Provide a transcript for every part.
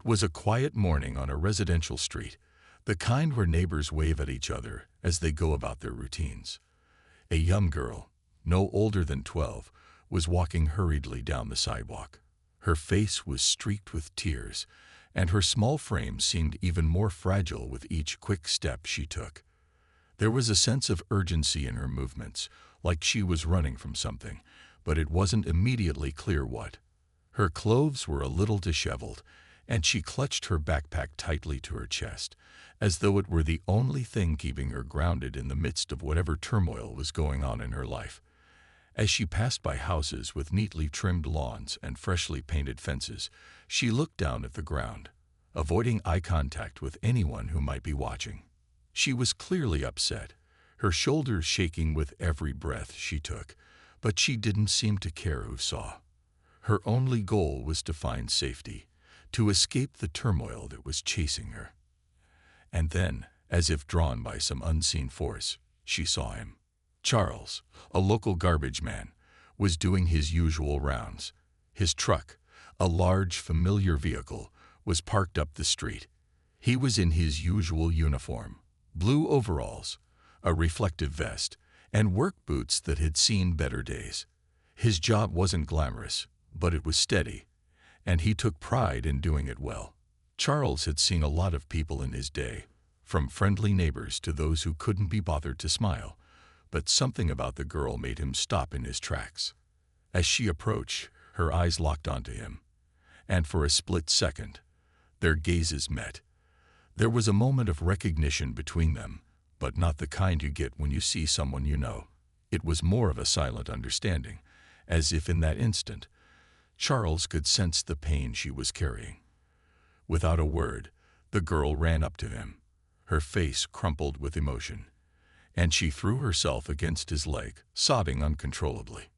It was a quiet morning on a residential street, the kind where neighbors wave at each other as they go about their routines. A young girl, no older than 12, was walking hurriedly down the sidewalk. Her face was streaked with tears, and her small frame seemed even more fragile with each quick step she took. There was a sense of urgency in her movements, like she was running from something, but it wasn't immediately clear what. Her clothes were a little disheveled, and she clutched her backpack tightly to her chest, as though it were the only thing keeping her grounded in the midst of whatever turmoil was going on in her life. As she passed by houses with neatly trimmed lawns and freshly painted fences, she looked down at the ground, avoiding eye contact with anyone who might be watching. She was clearly upset, her shoulders shaking with every breath she took, but she didn't seem to care who saw. Her only goal was to find safety, to escape the turmoil that was chasing her. And then, as if drawn by some unseen force, she saw him. Charles, a local garbage man, was doing his usual rounds. His truck, a large, familiar vehicle, was parked up the street. He was in his usual uniform, blue overalls, a reflective vest, and work boots that had seen better days. His job wasn't glamorous, but it was steady, and he took pride in doing it well. Charles had seen a lot of people in his day, from friendly neighbors to those who couldn't be bothered to smile, but something about the girl made him stop in his tracks. As she approached, her eyes locked onto him, and for a split second, their gazes met. There was a moment of recognition between them, but not the kind you get when you see someone you know. It was more of a silent understanding, as if in that instant, Charles could sense the pain she was carrying. Without a word, the girl ran up to him, her face crumpled with emotion, and she threw herself against his leg, sobbing uncontrollably.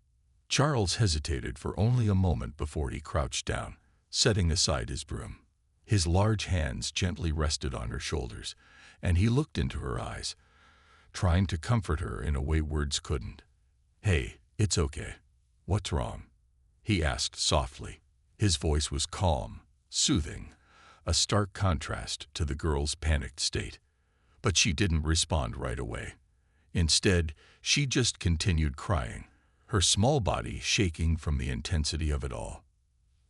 Charles hesitated for only a moment before he crouched down, setting aside his broom. His large hands gently rested on her shoulders, and he looked into her eyes, trying to comfort her in a way words couldn't. "Hey, it's okay. What's wrong?" he asked softly. His voice was calm, soothing, a stark contrast to the girl's panicked state. But she didn't respond right away. Instead, she just continued crying, her small body shaking from the intensity of it all.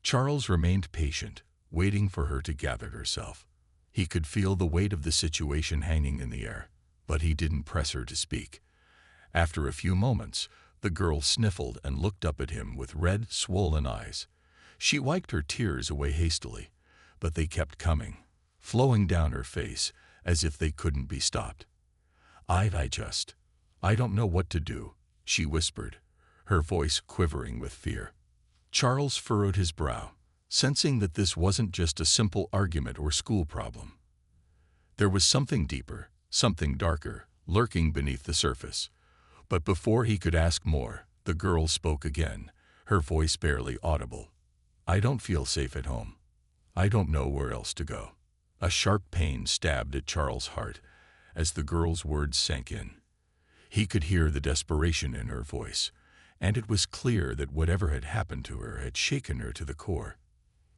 Charles remained patient, waiting for her to gather herself. He could feel the weight of the situation hanging in the air, but he didn't press her to speak. After a few moments, the girl sniffled and looked up at him with red, swollen eyes. She wiped her tears away hastily, but they kept coming, flowing down her face as if they couldn't be stopped. I don't know what to do," she whispered, her voice quivering with fear. Charles furrowed his brow, sensing that this wasn't just a simple argument or school problem. There was something deeper, something darker, lurking beneath the surface. But before he could ask more, the girl spoke again, her voice barely audible. "I don't feel safe at home. I don't know where else to go." A sharp pain stabbed at Charles' heart as the girl's words sank in. He could hear the desperation in her voice, and it was clear that whatever had happened to her had shaken her to the core.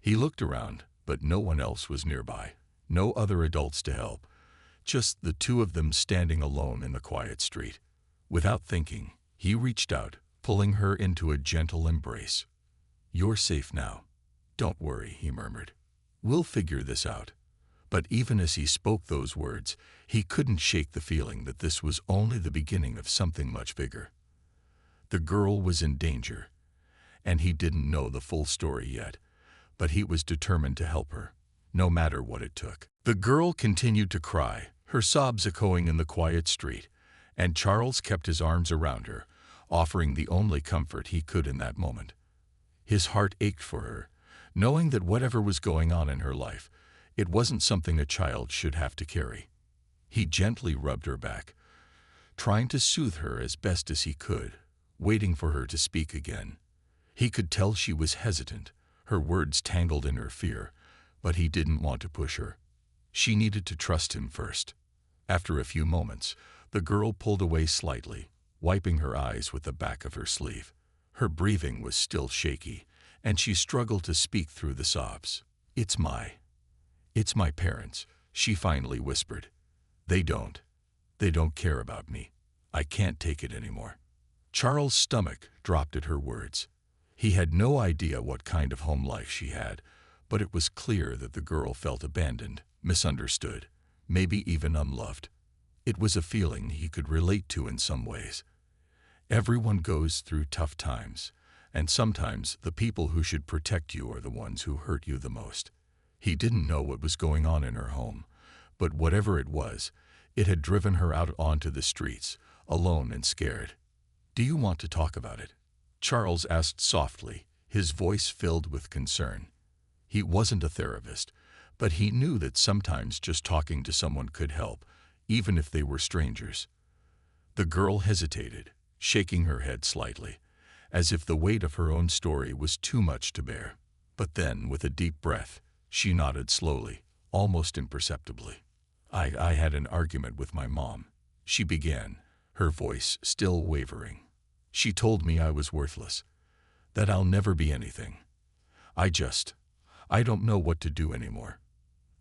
He looked around, but no one else was nearby, no other adults to help, just the two of them standing alone in the quiet street. Without thinking, he reached out, pulling her into a gentle embrace. "You're safe now. Don't worry," he murmured. "We'll figure this out." But even as he spoke those words, he couldn't shake the feeling that this was only the beginning of something much bigger. The girl was in danger, and he didn't know the full story yet, but he was determined to help her, no matter what it took. The girl continued to cry, her sobs echoing in the quiet street, and Charles kept his arms around her, offering the only comfort he could in that moment. His heart ached for her, knowing that whatever was going on in her life, it wasn't something a child should have to carry. He gently rubbed her back, trying to soothe her as best as he could, waiting for her to speak again. He could tell she was hesitant, her words tangled in her fear, but he didn't want to push her. She needed to trust him first. After a few moments, the girl pulled away slightly, wiping her eyes with the back of her sleeve. Her breathing was still shaky, and she struggled to speak through the sobs. "It's my "It's my parents," she finally whispered. They don't. They don't care about me. I can't take it anymore." Charles' stomach dropped at her words. He had no idea what kind of home life she had, but it was clear that the girl felt abandoned, misunderstood, maybe even unloved. It was a feeling he could relate to in some ways. Everyone goes through tough times, and sometimes the people who should protect you are the ones who hurt you the most. He didn't know what was going on in her home, but whatever it was, it had driven her out onto the streets, alone and scared. "Do you want to talk about it?" Charles asked softly, his voice filled with concern. He wasn't a therapist, but he knew that sometimes just talking to someone could help, even if they were strangers. The girl hesitated, shaking her head slightly, as if the weight of her own story was too much to bear. But then, with a deep breath, she nodded slowly, almost imperceptibly. I had an argument with my mom," she began, her voice still wavering. "She told me I was worthless, that I'll never be anything. I don't know what to do anymore."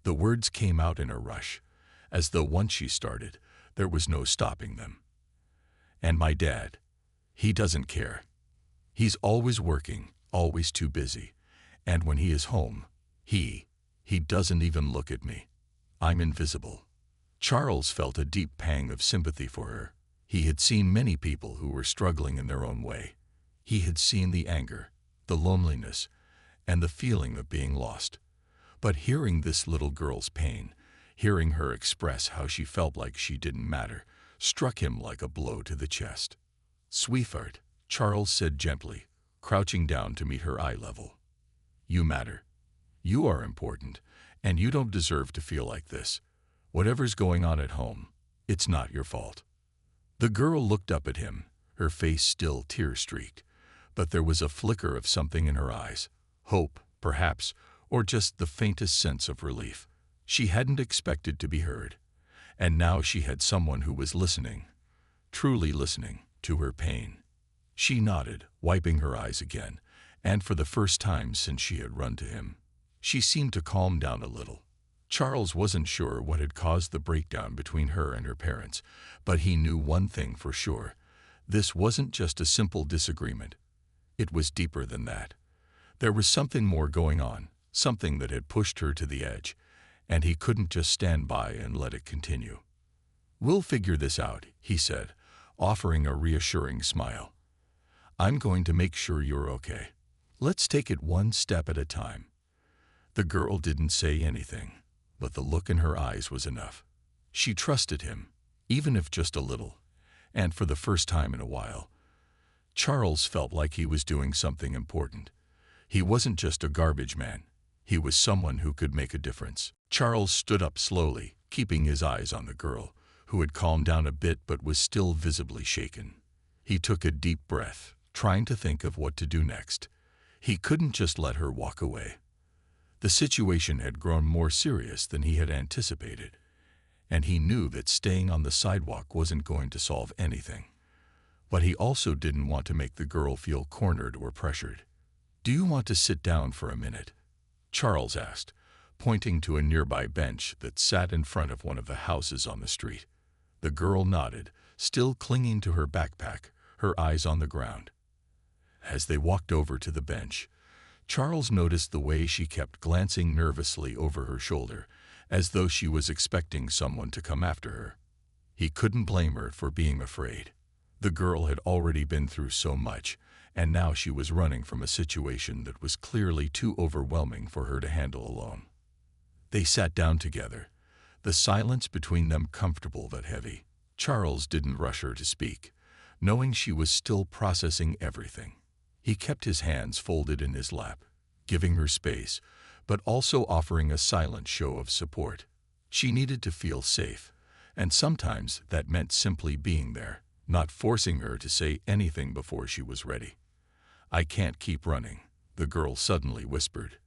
The words came out in a rush, as though once she started, there was no stopping them. "And my dad, he doesn't care. He's always working, always too busy. And when he is home, he doesn't even look at me. I'm invisible." Charles felt a deep pang of sympathy for her. He had seen many people who were struggling in their own way. He had seen the anger, the loneliness, and the feeling of being lost. But hearing this little girl's pain, hearing her express how she felt like she didn't matter, struck him like a blow to the chest. "Sweetheart," Charles said gently, crouching down to meet her eye level. "You matter. You are important, and you don't deserve to feel like this. Whatever's going on at home, it's not your fault." The girl looked up at him, her face still tear-streaked, but there was a flicker of something in her eyes, hope, perhaps, or just the faintest sense of relief. She hadn't expected to be heard, and now she had someone who was listening, truly listening, to her pain. She nodded, wiping her eyes again, and for the first time since she had run to him, she seemed to calm down a little. Charles wasn't sure what had caused the breakdown between her and her parents, but he knew one thing for sure. This wasn't just a simple disagreement. It was deeper than that. There was something more going on, something that had pushed her to the edge, and he couldn't just stand by and let it continue. "We'll figure this out," he said, offering a reassuring smile. "I'm going to make sure you're okay. Let's take it one step at a time." The girl didn't say anything, but the look in her eyes was enough. She trusted him, even if just a little, and for the first time in a while, Charles felt like he was doing something important. He wasn't just a garbage man. He was someone who could make a difference. Charles stood up slowly, keeping his eyes on the girl, who had calmed down a bit but was still visibly shaken. He took a deep breath, trying to think of what to do next. He couldn't just let her walk away. The situation had grown more serious than he had anticipated, and he knew that staying on the sidewalk wasn't going to solve anything. But he also didn't want to make the girl feel cornered or pressured. "Do you want to sit down for a minute?" Charles asked, pointing to a nearby bench that sat in front of one of the houses on the street. The girl nodded, still clinging to her backpack, her eyes on the ground. As they walked over to the bench, Charles noticed the way she kept glancing nervously over her shoulder, as though she was expecting someone to come after her. He couldn't blame her for being afraid. The girl had already been through so much, and now she was running from a situation that was clearly too overwhelming for her to handle alone. They sat down together, the silence between them comfortable but heavy. Charles didn't rush her to speak, knowing she was still processing everything. He kept his hands folded in his lap, giving her space, but also offering a silent show of support. She needed to feel safe, and sometimes that meant simply being there, not forcing her to say anything before she was ready. "I can't keep running," the girl suddenly whispered,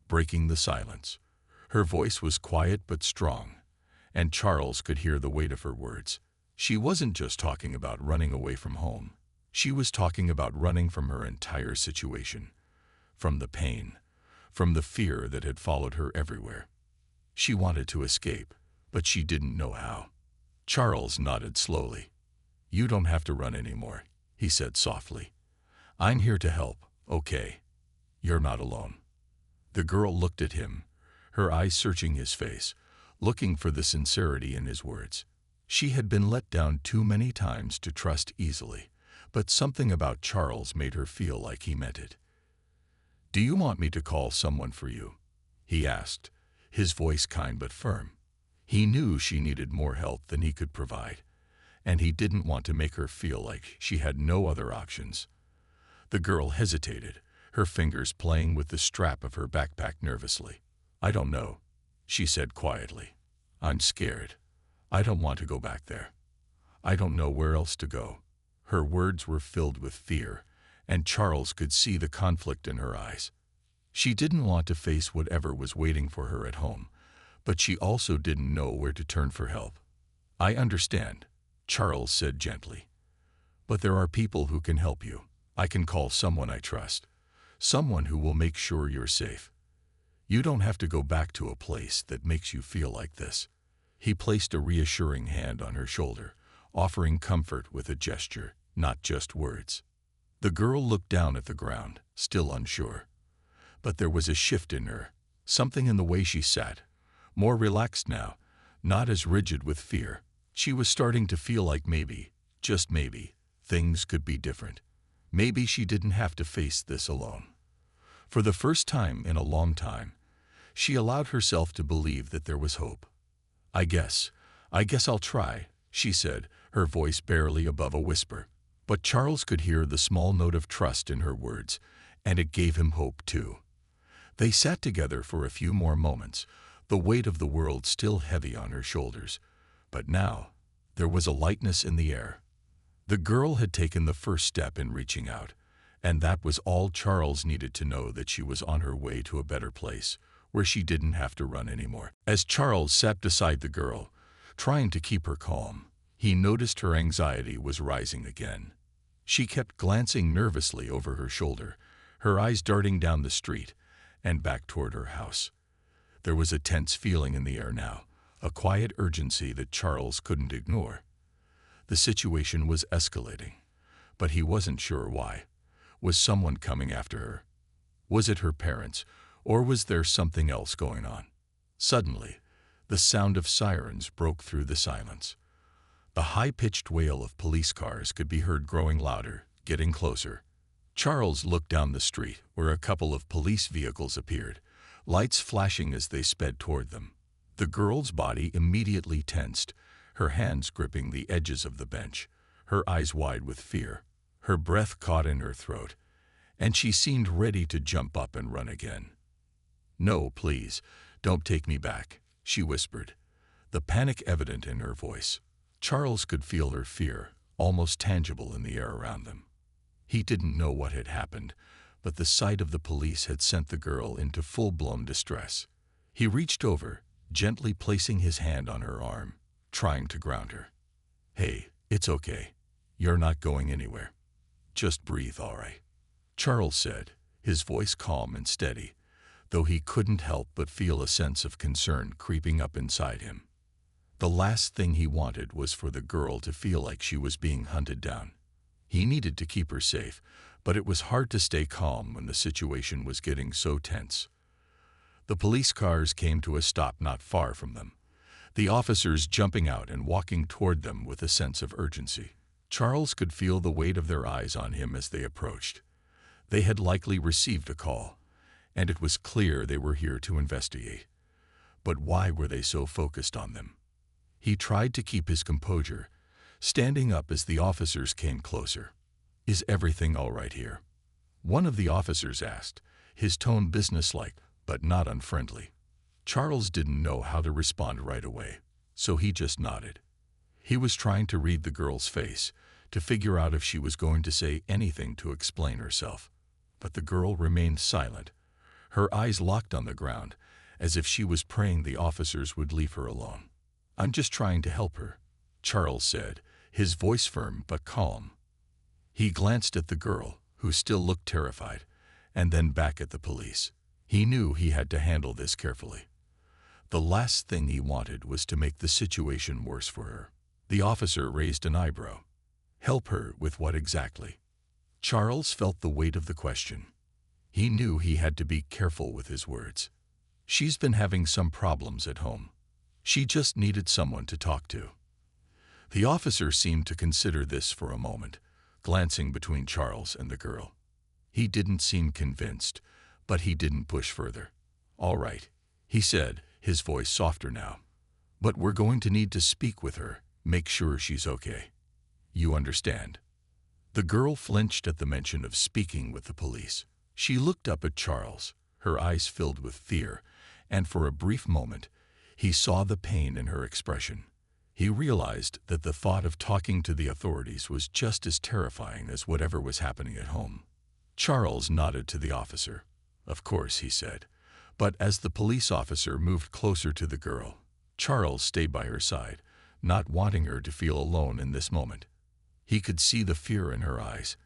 breaking the silence. Her voice was quiet but strong, and Charles could hear the weight of her words. She wasn't just talking about running away from home. She was talking about running from her entire situation, from the pain, from the fear that had followed her everywhere. She wanted to escape, but she didn't know how. Charles nodded slowly. "You don't have to run anymore," he said softly. "I'm here to help, okay? You're not alone." The girl looked at him, her eyes searching his face, looking for the sincerity in his words. She had been let down too many times to trust easily, but something about Charles made her feel like he meant it. "Do you want me to call someone for you?" he asked, his voice kind but firm. He knew she needed more help than he could provide, and he didn't want to make her feel like she had no other options. The girl hesitated, her fingers playing with the strap of her backpack nervously. "I don't know," she said quietly. "I'm scared. I don't want to go back there. I don't know where else to go." Her words were filled with fear, and Charles could see the conflict in her eyes. She didn't want to face whatever was waiting for her at home, but she also didn't know where to turn for help. "I understand," Charles said gently. "But there are people who can help you. I can call someone I trust, someone who will make sure you're safe. You don't have to go back to a place that makes you feel like this." He placed a reassuring hand on her shoulder, offering comfort with a gesture, not just words. The girl looked down at the ground, still unsure. But there was a shift in her, something in the way she sat, more relaxed now, not as rigid with fear. She was starting to feel like maybe, just maybe, things could be different. Maybe she didn't have to face this alone. For the first time in a long time, she allowed herself to believe that there was hope. I guess I'll try," she said, her voice barely above a whisper. But Charles could hear the small note of trust in her words, and it gave him hope too. They sat together for a few more moments, the weight of the world still heavy on her shoulders. But now, there was a lightness in the air. The girl had taken the first step in reaching out, and that was all Charles needed to know, that she was on her way to a better place, where she didn't have to run anymore. As Charles sat beside the girl, trying to keep her calm, he noticed her anxiety was rising again. She kept glancing nervously over her shoulder, her eyes darting down the street and back toward her house. There was a tense feeling in the air now, a quiet urgency that Charles couldn't ignore. The situation was escalating, but he wasn't sure why. Was someone coming after her? Was it her parents, or was there something else going on? Suddenly, the sound of sirens broke through the silence. The high-pitched wail of police cars could be heard growing louder, getting closer. Charles looked down the street, where a couple of police vehicles appeared, lights flashing as they sped toward them. The girl's body immediately tensed, her hands gripping the edges of the bench, her eyes wide with fear. Her breath caught in her throat, and she seemed ready to jump up and run again. "No, please, don't take me back," she whispered, the panic evident in her voice. Charles could feel her fear, almost tangible in the air around them. He didn't know what had happened, but the sight of the police had sent the girl into full-blown distress. He reached over, gently placing his hand on her arm, trying to ground her. "Hey, it's okay. You're not going anywhere. Just breathe, all right," Charles said, his voice calm and steady, though he couldn't help but feel a sense of concern creeping up inside him. The last thing he wanted was for the girl to feel like she was being hunted down. He needed to keep her safe, but it was hard to stay calm when the situation was getting so tense. The police cars came to a stop not far from them, the officers jumping out and walking toward them with a sense of urgency. Charles could feel the weight of their eyes on him as they approached. They had likely received a call, and it was clear they were here to investigate. But why were they so focused on them? He tried to keep his composure, standing up as the officers came closer. "Is everything all right here?" one of the officers asked, his tone businesslike but not unfriendly. Charles didn't know how to respond right away, so he just nodded. He was trying to read the girl's face, to figure out if she was going to say anything to explain herself. But the girl remained silent, her eyes locked on the ground, as if she was praying the officers would leave her alone. "I'm just trying to help her," Charles said, his voice firm but calm. He glanced at the girl, who still looked terrified, and then back at the police. He knew he had to handle this carefully. The last thing he wanted was to make the situation worse for her. The officer raised an eyebrow. Help her with what exactly? Charles felt the weight of the question. He knew he had to be careful with his words. She's been having some problems at home. She just needed someone to talk to. The officer seemed to consider this for a moment, glancing between Charles and the girl. He didn't seem convinced, but he didn't push further. All right, he said, his voice softer now. But we're going to need to speak with her, make sure she's okay. You understand? The girl flinched at the mention of speaking with the police. She looked up at Charles, her eyes filled with fear, and for a brief moment, he saw the pain in her expression. He realized that the thought of talking to the authorities was just as terrifying as whatever was happening at home. Charles nodded to the officer. Of course, he said. But as the police officer moved closer to the girl, Charles stayed by her side, not wanting her to feel alone in this moment. He could see the fear in her eyes,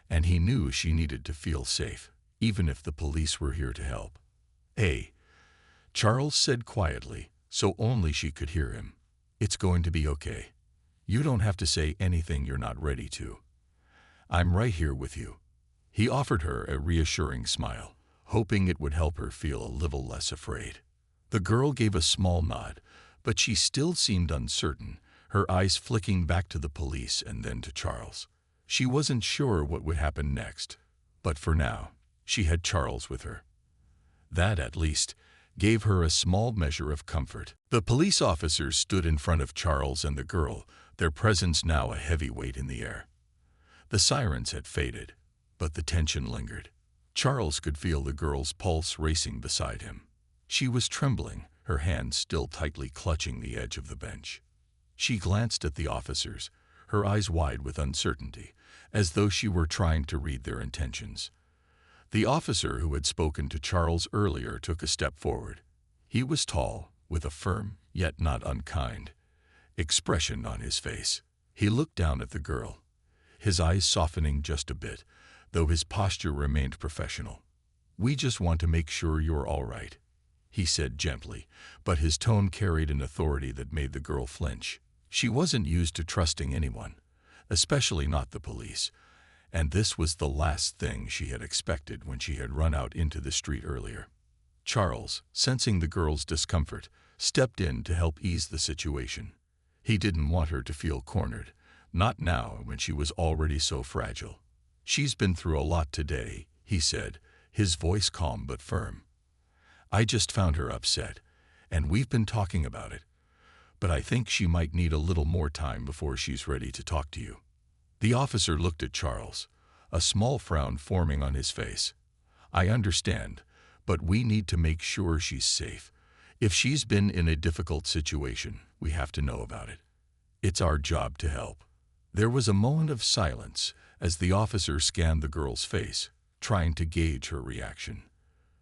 and he knew she needed to feel safe, even if the police were here to help. Hey, Charles said quietly, so only she could hear him. It's going to be okay. You don't have to say anything you're not ready to. I'm right here with you. He offered her a reassuring smile, hoping it would help her feel a little less afraid. The girl gave a small nod, but she still seemed uncertain, her eyes flicking back to the police and then to Charles. She wasn't sure what would happen next, but for now, she had Charles with her. That, at least, gave her a small measure of comfort. The police officers stood in front of Charles and the girl, their presence now a heavy weight in the air. The sirens had faded, but the tension lingered. Charles could feel the girl's pulse racing beside him. She was trembling, her hands still tightly clutching the edge of the bench. She glanced at the officers, her eyes wide with uncertainty, as though she were trying to read their intentions. The officer who had spoken to Charles earlier took a step forward. He was tall, with a firm, yet not unkind, expression on his face. He looked down at the girl, his eyes softening just a bit, though his posture remained professional. We just want to make sure you're all right, he said gently, but his tone carried an authority that made the girl flinch. She wasn't used to trusting anyone, especially not the police, and this was the last thing she had expected when she had run out into the street earlier. Charles, sensing the girl's discomfort, stepped in to help ease the situation. He didn't want her to feel cornered, not now when she was already so fragile. She's been through a lot today, he said, his voice calm but firm. I just found her upset, and we've been talking about it. But I think she might need a little more time before she's ready to talk to you. The officer looked at Charles, a small frown forming on his face. I understand, but we need to make sure she's safe. If she's been in a difficult situation, we have to know about it. It's our job to help. There was a moment of silence as the officer scanned the girl's face, trying to gauge her reaction.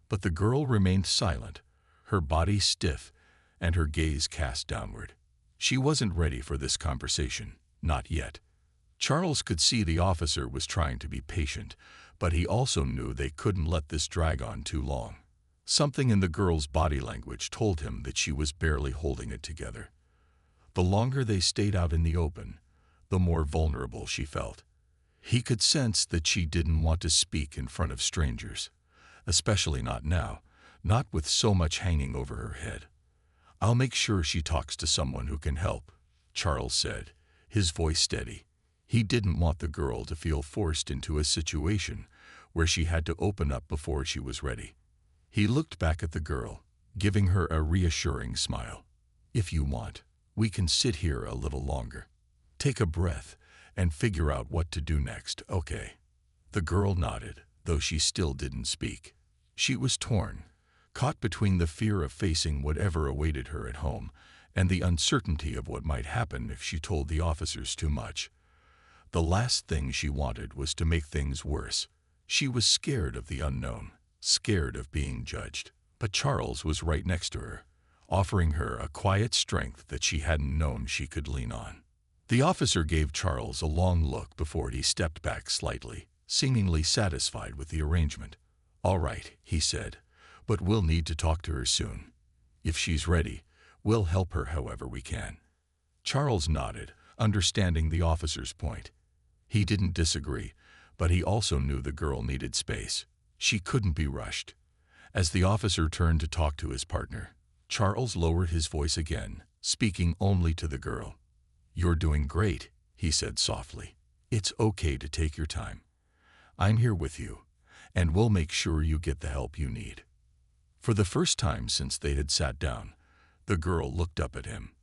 But the girl remained silent, her body stiff, and her gaze cast downward. She wasn't ready for this conversation, not yet. Charles could see the officer was trying to be patient, but he also knew they couldn't let this drag on too long. Something in the girl's body language told him that she was barely holding it together. The longer they stayed out in the open, the more vulnerable she felt. He could sense that she didn't want to speak in front of strangers, especially not now, not with so much hanging over her head. I'll make sure she talks to someone who can help, Charles said, his voice steady. He didn't want the girl to feel forced into a situation where she had to open up before she was ready. He looked back at the girl, giving her a reassuring smile. If you want, we can sit here a little longer. Take a breath and figure out what to do next, okay? The girl nodded, though she still didn't speak. She was torn, caught between the fear of facing whatever awaited her at home and the uncertainty of what might happen if she told the officers too much. The last thing she wanted was to make things worse. She was scared of the unknown, scared of being judged. But Charles was right next to her, offering her a quiet strength that she hadn't known she could lean on. The officer gave Charles a long look before he stepped back slightly, seemingly satisfied with the arrangement. All right, he said, but we'll need to talk to her soon. If she's ready, we'll help her however we can." Charles nodded, understanding the officer's point. He didn't disagree, but he also knew the girl needed space. She couldn't be rushed. As the officer turned to talk to his partner, Charles lowered his voice again, speaking only to the girl. "You're doing great," he said softly. "It's okay to take your time. I'm here with you, and we'll make sure you get the help you need." For the first time since they had sat down, the girl looked up at him.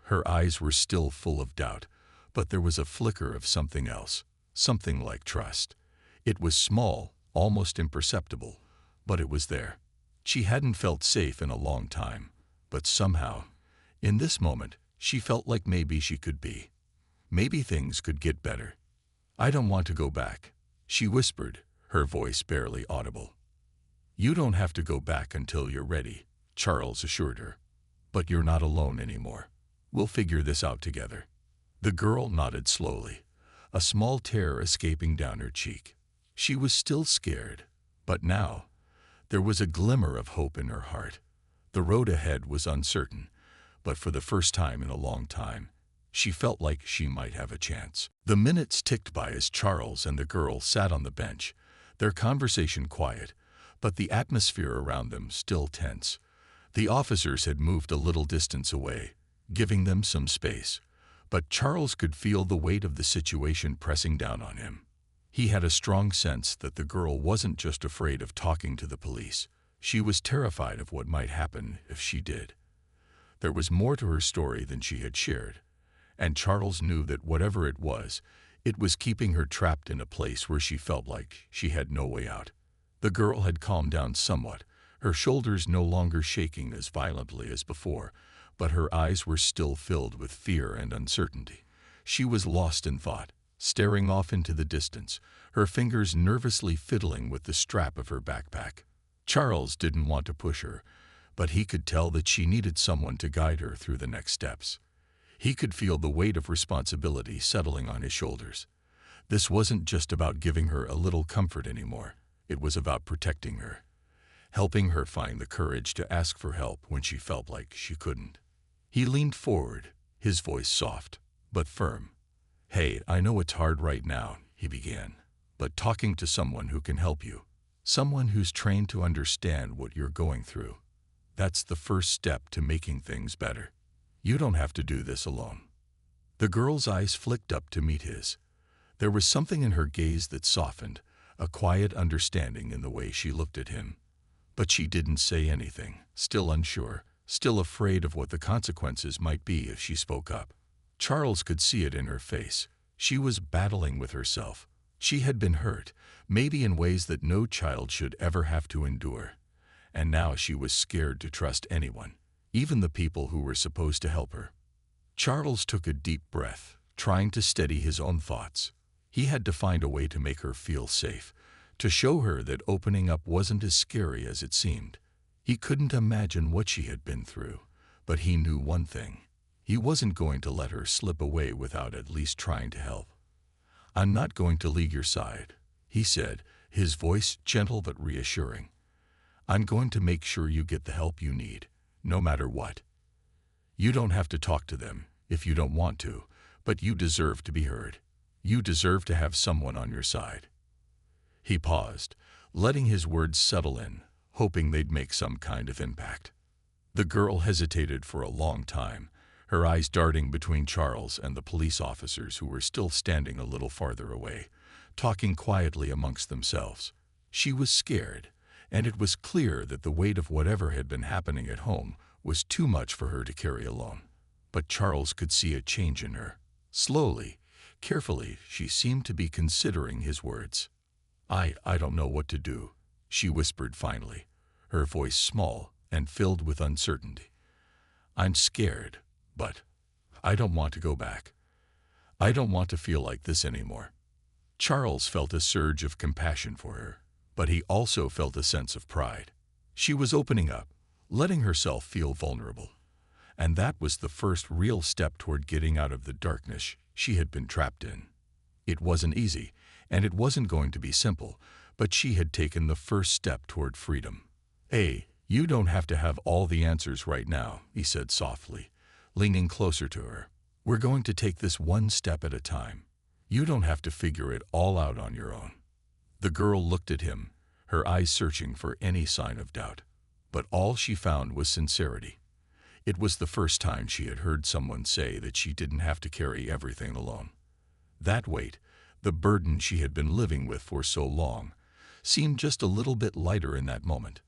Her eyes were still full of doubt, but there was a flicker of something else, something like trust. It was small, almost imperceptible, but it was there. She hadn't felt safe in a long time, but somehow, in this moment, she felt like maybe she could be. Maybe things could get better. "I don't want to go back," she whispered, her voice barely audible. "You don't have to go back until you're ready," Charles assured her. "But you're not alone anymore. We'll figure this out together." The girl nodded slowly, a small tear escaping down her cheek. She was still scared, but now there was a glimmer of hope in her heart. The road ahead was uncertain, but for the first time in a long time, she felt like she might have a chance. The minutes ticked by as Charles and the girl sat on the bench, their conversation quiet, but the atmosphere around them still tense. The officers had moved a little distance away, giving them some space, but Charles could feel the weight of the situation pressing down on him. He had a strong sense that the girl wasn't just afraid of talking to the police. She was terrified of what might happen if she did. There was more to her story than she had shared, and Charles knew that whatever it was keeping her trapped in a place where she felt like she had no way out. The girl had calmed down somewhat, her shoulders no longer shaking as violently as before, but her eyes were still filled with fear and uncertainty. She was lost in thought, staring off into the distance, her fingers nervously fiddling with the strap of her backpack. Charles didn't want to push her, but he could tell that she needed someone to guide her through the next steps. He could feel the weight of responsibility settling on his shoulders. This wasn't just about giving her a little comfort anymore. It was about protecting her, helping her find the courage to ask for help when she felt like she couldn't. He leaned forward, his voice soft, but firm. "Hey, I know it's hard right now," he began, "but talking to someone who can help you, someone who's trained to understand what you're going through, that's the first step to making things better. You don't have to do this alone." The girl's eyes flicked up to meet his. There was something in her gaze that softened, a quiet understanding in the way she looked at him. But she didn't say anything, still unsure, still afraid of what the consequences might be if she spoke up. Charles could see it in her face. She was battling with herself. She had been hurt, maybe in ways that no child should ever have to endure. And now she was scared to trust anyone, even the people who were supposed to help her. Charles took a deep breath, trying to steady his own thoughts. He had to find a way to make her feel safe, to show her that opening up wasn't as scary as it seemed. He couldn't imagine what she had been through, but he knew one thing. He wasn't going to let her slip away without at least trying to help. "I'm not going to leave your side," he said, his voice gentle but reassuring. "I'm going to make sure you get the help you need, no matter what. You don't have to talk to them if you don't want to, but you deserve to be heard. You deserve to have someone on your side." He paused, letting his words settle in, hoping they'd make some kind of impact. The girl hesitated for a long time, her eyes darting between Charles and the police officers who were still standing a little farther away, talking quietly amongst themselves. She was scared, and it was clear that the weight of whatever had been happening at home was too much for her to carry alone. But Charles could see a change in her. Slowly, carefully, she seemed to be considering his words. I don't know what to do," she whispered finally, her voice small and filled with uncertainty. "I'm scared, but I don't want to go back. I don't want to feel like this anymore." Charles felt a surge of compassion for her, but he also felt a sense of pride. She was opening up, letting herself feel vulnerable. And that was the first real step toward getting out of the darkness she had been trapped in. It wasn't easy, and it wasn't going to be simple, but she had taken the first step toward freedom. "Hey, You don't have to have all the answers right now, he said softly, leaning closer to her. We're going to take this one step at a time. You don't have to figure it all out on your own. The girl looked at him, her eyes searching for any sign of doubt. But all she found was sincerity. It was the first time she had heard someone say that she didn't have to carry everything alone. That weight, the burden she had been living with for so long, seemed just a little bit lighter in that moment.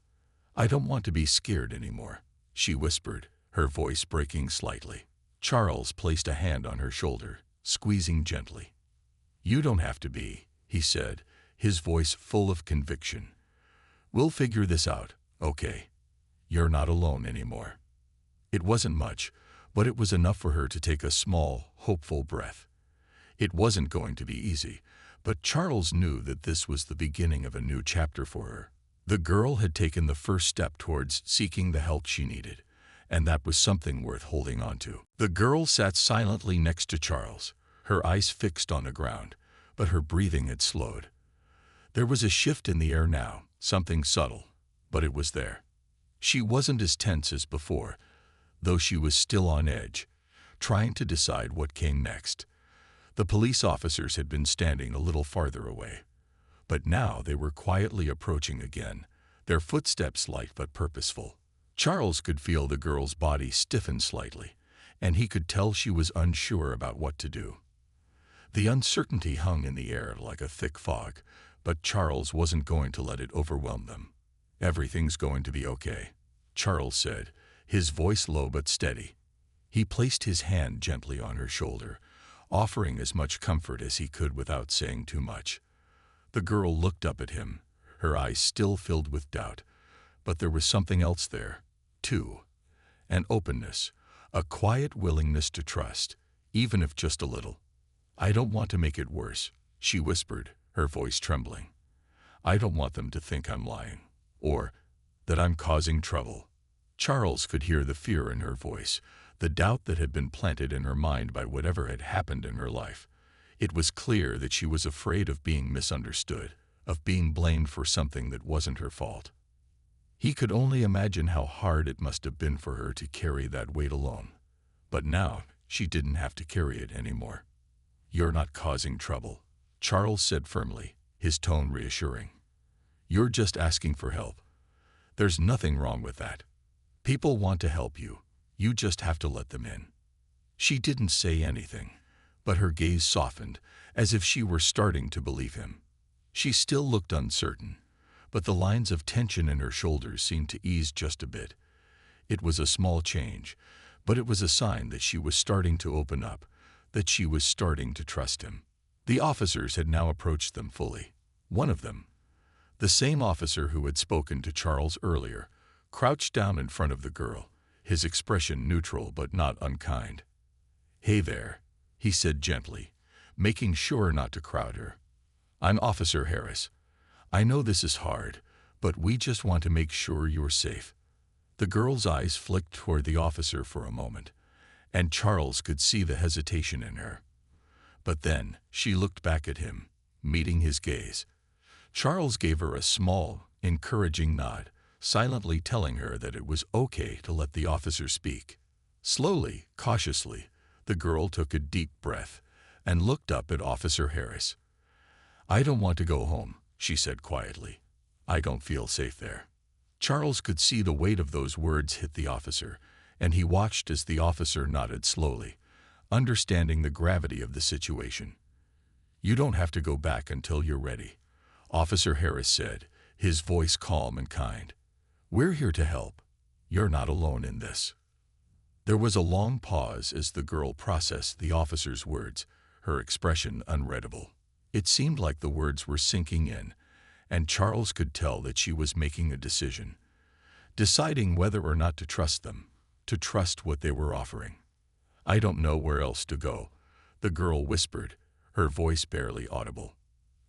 I don't want to be scared anymore, she whispered, her voice breaking slightly. Charles placed a hand on her shoulder, squeezing gently. You don't have to be, he said, his voice full of conviction. We'll figure this out, okay? You're not alone anymore. It wasn't much, but it was enough for her to take a small, hopeful breath. It wasn't going to be easy, but Charles knew that this was the beginning of a new chapter for her. The girl had taken the first step towards seeking the help she needed, and that was something worth holding on to. The girl sat silently next to Charles, her eyes fixed on the ground, but her breathing had slowed. There was a shift in the air now, something subtle, but it was there. She wasn't as tense as before, though she was still on edge, trying to decide what came next. The police officers had been standing a little farther away, but now they were quietly approaching again, their footsteps light but purposeful. Charles could feel the girl's body stiffen slightly, and he could tell she was unsure about what to do. The uncertainty hung in the air like a thick fog, but Charles wasn't going to let it overwhelm them. Everything's going to be okay, Charles said, his voice low but steady. He placed his hand gently on her shoulder, offering as much comfort as he could without saying too much. The girl looked up at him, her eyes still filled with doubt, but there was something else there, too. An openness, a quiet willingness to trust, even if just a little. I don't want to make it worse, she whispered, her voice trembling. I don't want them to think I'm lying, or that I'm causing trouble. Charles could hear the fear in her voice, the doubt that had been planted in her mind by whatever had happened in her life. It was clear that she was afraid of being misunderstood, of being blamed for something that wasn't her fault. He could only imagine how hard it must have been for her to carry that weight alone. But now, she didn't have to carry it anymore. You're not causing trouble, Charles said firmly, his tone reassuring. You're just asking for help. There's nothing wrong with that. People want to help you. You just have to let them in. She didn't say anything, but her gaze softened, as if she were starting to believe him. She still looked uncertain, but the lines of tension in her shoulders seemed to ease just a bit. It was a small change, but it was a sign that she was starting to open up, that she was starting to trust him. The officers had now approached them fully. One of them, the same officer who had spoken to Charles earlier, crouched down in front of the girl, his expression neutral but not unkind. Hey there, he said gently, making sure not to crowd her. I'm Officer Harris. I know this is hard, but we just want to make sure you're safe. The girl's eyes flicked toward the officer for a moment, and Charles could see the hesitation in her. But then she looked back at him, meeting his gaze. Charles gave her a small, encouraging nod, silently telling her that it was okay to let the officer speak. Slowly, cautiously, the girl took a deep breath and looked up at Officer Harris. I don't want to go home, she said quietly. I don't feel safe there. Charles could see the weight of those words hit the officer, and he watched as the officer nodded slowly, understanding the gravity of the situation. You don't have to go back until you're ready, Officer Harris said, his voice calm and kind. We're here to help. You're not alone in this. There was a long pause as the girl processed the officer's words, her expression unreadable. It seemed like the words were sinking in, and Charles could tell that she was making a decision, deciding whether or not to trust them, to trust what they were offering. I don't know where else to go, the girl whispered, her voice barely audible.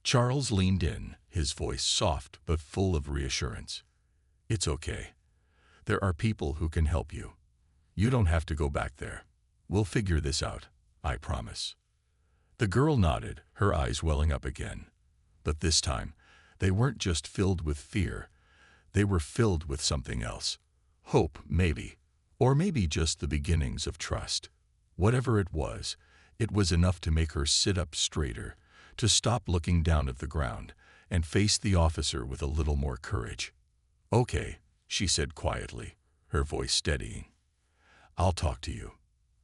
Charles leaned in, his voice soft but full of reassurance. It's okay. There are people who can help you. You don't have to go back there. We'll figure this out, I promise. The girl nodded, her eyes welling up again. But this time, they weren't just filled with fear. They were filled with something else. Hope, maybe. Or maybe just the beginnings of trust. Whatever it was enough to make her sit up straighter, to stop looking down at the ground, and face the officer with a little more courage. "Okay," she said quietly, her voice steadying. "I'll talk to you."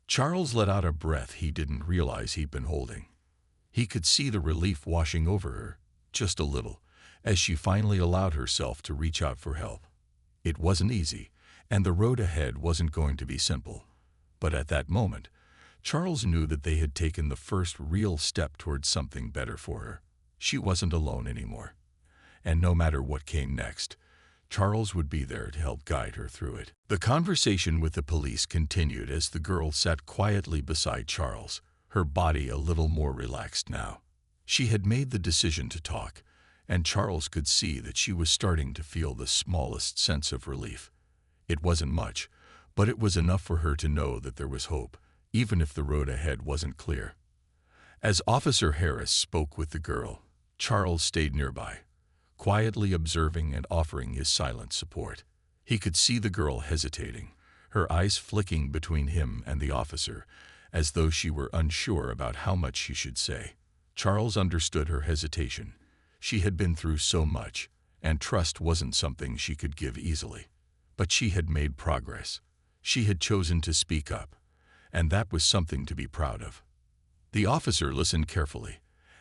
Charles let out a breath he didn't realize he'd been holding. He could see the relief washing over her, just a little, as she finally allowed herself to reach out for help. It wasn't easy, and the road ahead wasn't going to be simple. But at that moment, Charles knew that they had taken the first real step towards something better for her. She wasn't alone anymore. And no matter what came next, Charles would be there to help guide her through it. The conversation with the police continued as the girl sat quietly beside Charles, her body a little more relaxed now. She had made the decision to talk, and Charles could see that she was starting to feel the smallest sense of relief. It wasn't much, but it was enough for her to know that there was hope, even if the road ahead wasn't clear. As Officer Harris spoke with the girl, Charles stayed nearby, quietly observing and offering his silent support. He could see the girl hesitating, her eyes flicking between him and the officer, as though she were unsure about how much she should say. Charles understood her hesitation. She had been through so much, and trust wasn't something she could give easily. But she had made progress. She had chosen to speak up, and that was something to be proud of. The officer listened carefully,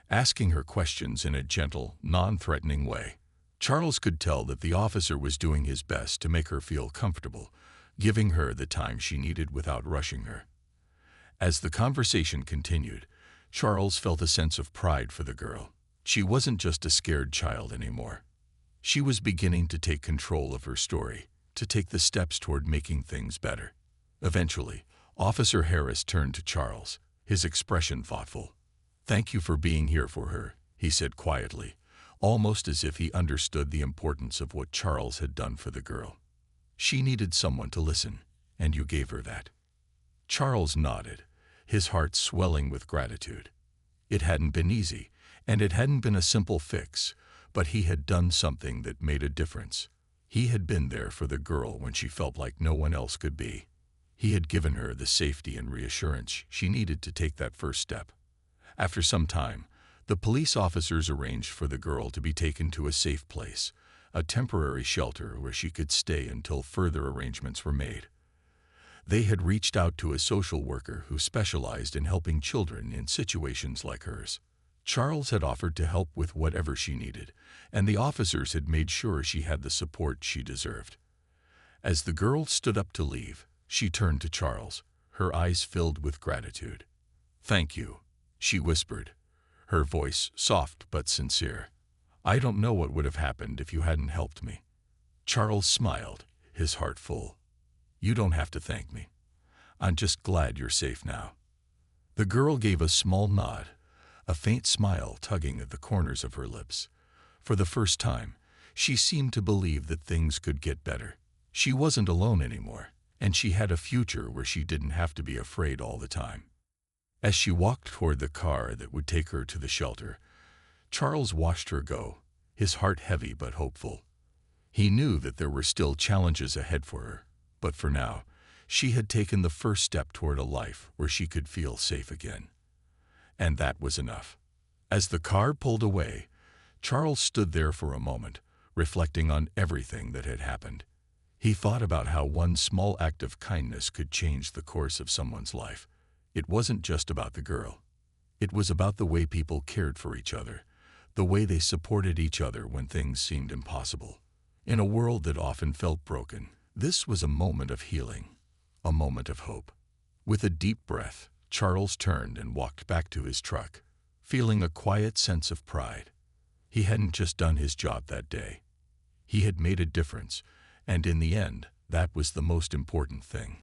asking her questions in a gentle, non-threatening way. Charles could tell that the officer was doing his best to make her feel comfortable, giving her the time she needed without rushing her. As the conversation continued, Charles felt a sense of pride for the girl. She wasn't just a scared child anymore. She was beginning to take control of her story, to take the steps toward making things better. Eventually, Officer Harris turned to Charles, his expression thoughtful. "Thank you for being here for her," he said quietly, almost as if he understood the importance of what Charles had done for the girl. "She needed someone to listen, and you gave her that." Charles nodded, his heart swelling with gratitude. It hadn't been easy, and it hadn't been a simple fix, but he had done something that made a difference. He had been there for the girl when she felt like no one else could be. He had given her the safety and reassurance she needed to take that first step. After some time, the police officers arranged for the girl to be taken to a safe place, a temporary shelter where she could stay until further arrangements were made. They had reached out to a social worker who specialized in helping children in situations like hers. Charles had offered to help with whatever she needed, and the officers had made sure she had the support she deserved. As the girl stood up to leave, she turned to Charles, her eyes filled with gratitude. "Thank you," she whispered, her voice soft but sincere. "I don't know what would have happened if you hadn't helped me." Charles smiled, his heart full. "You don't have to thank me. I'm just glad you're safe now." The girl gave a small nod, a faint smile tugging at the corners of her lips. For the first time, she seemed to believe that things could get better. She wasn't alone anymore, and she had a future where she didn't have to be afraid all the time. As she walked toward the car that would take her to the shelter, Charles watched her go, his heart heavy but hopeful. He knew that there were still challenges ahead for her, but for now, she had taken the first step toward a life where she could feel safe again. And that was enough. As the car pulled away, Charles stood there for a moment, reflecting on everything that had happened. He thought about how one small act of kindness could change the course of someone's life. It wasn't just about the girl. It was about the way people cared for each other, the way they supported each other when things seemed impossible. In a world that often felt broken, this was a moment of healing, a moment of hope. With a deep breath, Charles turned and walked back to his truck, feeling a quiet sense of pride. He hadn't just done his job that day. He had made a difference, and in the end, that was the most important thing.